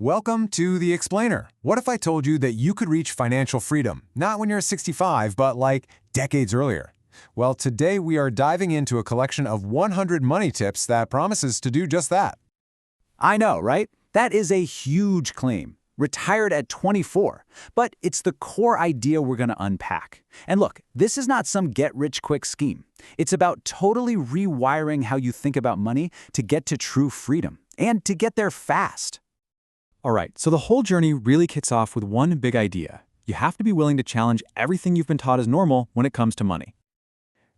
Welcome to The Explainer. What if I told you that you could reach financial freedom, not when you're 65, but like decades earlier? Well, today we are diving into a collection of 100 money tips that promises to do just that. I know, right? That is a huge claim. Retired at 24. But it's the core idea we're going to unpack. And look, this is not some get-rich-quick scheme. It's about totally rewiring how you think about money to get to true freedom, and to get there fast. All right, so the whole journey really kicks off with one big idea. You have to be willing to challenge everything you've been taught as normal when it comes to money.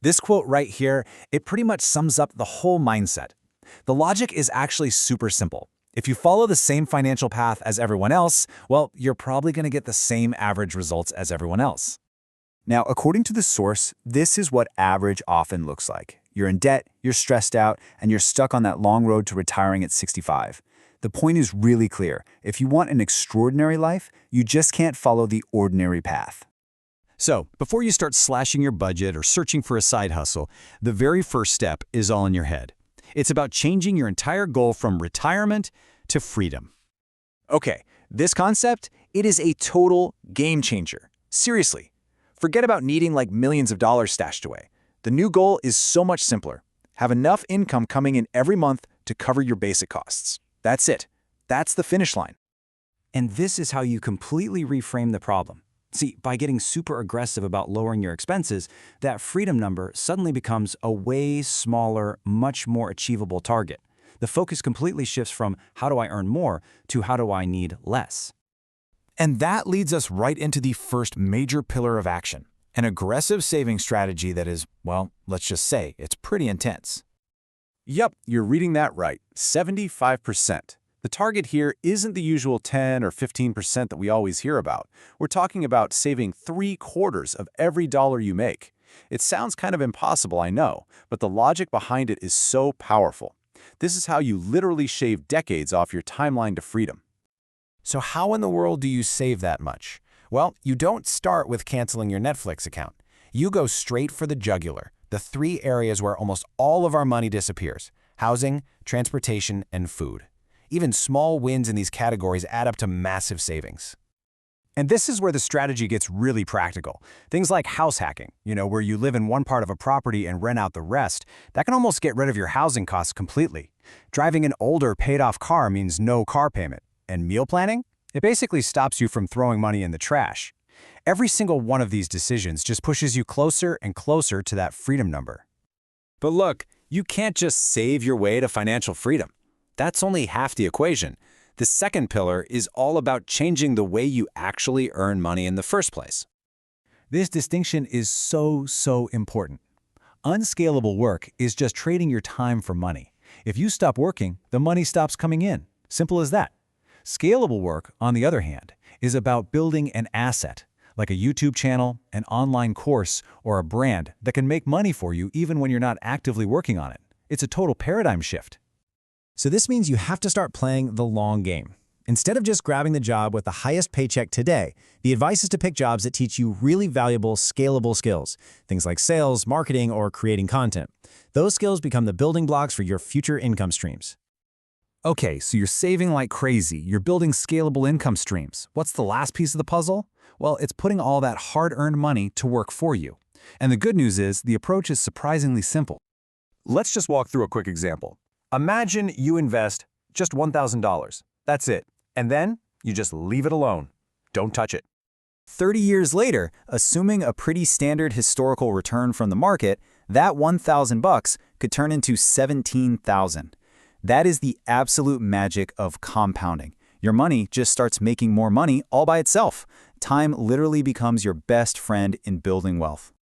This quote right here, it pretty much sums up the whole mindset. The logic is actually super simple. If you follow the same financial path as everyone else, well, you're probably going to get the same average results as everyone else. Now, according to the source, this is what average often looks like. You're in debt, you're stressed out, and you're stuck on that long road to retiring at 65. The point is really clear. If you want an extraordinary life, you just can't follow the ordinary path. So, before you start slashing your budget or searching for a side hustle, the very first step is all in your head. It's about changing your entire goal from retirement to freedom. Okay, this concept, it is a total game changer. Seriously, forget about needing like millions of dollars stashed away. The new goal is so much simpler. Have enough income coming in every month to cover your basic costs. That's it. That's the finish line. And this is how you completely reframe the problem. See, by getting super aggressive about lowering your expenses, that freedom number suddenly becomes a way smaller, much more achievable target. The focus completely shifts from how do I earn more to how do I need less. And that leads us right into the first major pillar of action, an aggressive saving strategy that is, well, let's just say it's pretty intense. Yep, you're reading that right, 75%. The target here isn't the usual 10 or 15% that we always hear about. We're talking about saving 3/4 of every dollar you make. It sounds kind of impossible, I know, but the logic behind it is so powerful. This is how you literally shave decades off your timeline to freedom. So how in the world do you save that much? Well, you don't start with canceling your Netflix account. You go straight for the jugular, the 3 areas where almost all of our money disappears: housing, transportation, and food. Even small wins in these categories add up to massive savings. And this is where the strategy gets really practical. Things like house hacking, where you live in one part of a property and rent out the rest, that can almost get rid of your housing costs completely. Driving an older, paid-off car means no car payment. And meal planning? It basically stops you from throwing money in the trash. Every single one of these decisions just pushes you closer and closer to that freedom number. But look, you can't just save your way to financial freedom. That's only half the equation. The second pillar is all about changing the way you actually earn money in the first place. This distinction is so important. Unscalable work is just trading your time for money. If you stop working, the money stops coming in. Simple as that. Scalable work, on the other hand, is about building an asset, like a YouTube channel, an online course, or a brand that can make money for you even when you're not actively working on it. It's a total paradigm shift. So this means you have to start playing the long game. Instead of just grabbing the job with the highest paycheck today, the advice is to pick jobs that teach you really valuable, scalable skills, things like sales, marketing, or creating content. Those skills become the building blocks for your future income streams. Okay, so you're saving like crazy, you're building scalable income streams. What's the last piece of the puzzle? Well, it's putting all that hard-earned money to work for you. And the good news is, the approach is surprisingly simple. Let's just walk through a quick example. Imagine you invest just $1,000. That's it. And then you just leave it alone. Don't touch it. 30 years later, assuming a pretty standard historical return from the market, that $1,000 could turn into $17,000. That is the absolute magic of compounding. Your money just starts making more money all by itself. Time literally becomes your best friend in building wealth.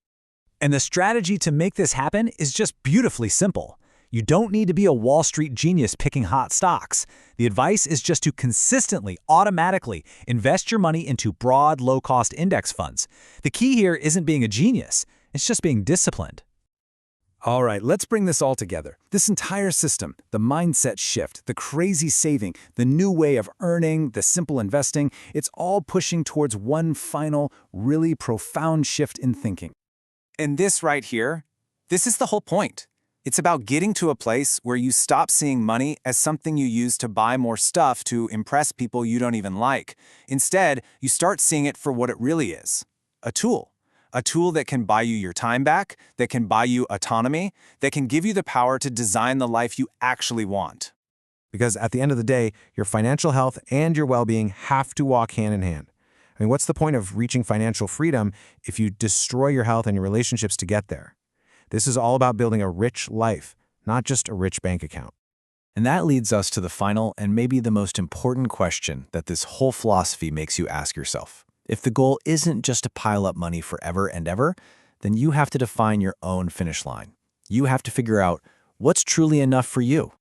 And the strategy to make this happen is just beautifully simple. You don't need to be a Wall Street genius picking hot stocks. The advice is just to consistently, automatically invest your money into broad, low-cost index funds. The key here isn't being a genius. It's just being disciplined. All right, let's bring this all together. This entire system, the mindset shift, the crazy saving, the new way of earning, the simple investing, it's all pushing towards one final, really profound shift in thinking. And this right here, this is the whole point. It's about getting to a place where you stop seeing money as something you use to buy more stuff to impress people you don't even like. Instead, you start seeing it for what it really is, a tool. A tool that can buy you your time back, that can buy you autonomy, that can give you the power to design the life you actually want. Because at the end of the day, your financial health and your well-being have to walk hand in hand. I mean, what's the point of reaching financial freedom if you destroy your health and your relationships to get there? This is all about building a rich life, not just a rich bank account. And that leads us to the final and maybe the most important question that this whole philosophy makes you ask yourself. If the goal isn't just to pile up money forever and ever, then you have to define your own finish line. You have to figure out what's truly enough for you.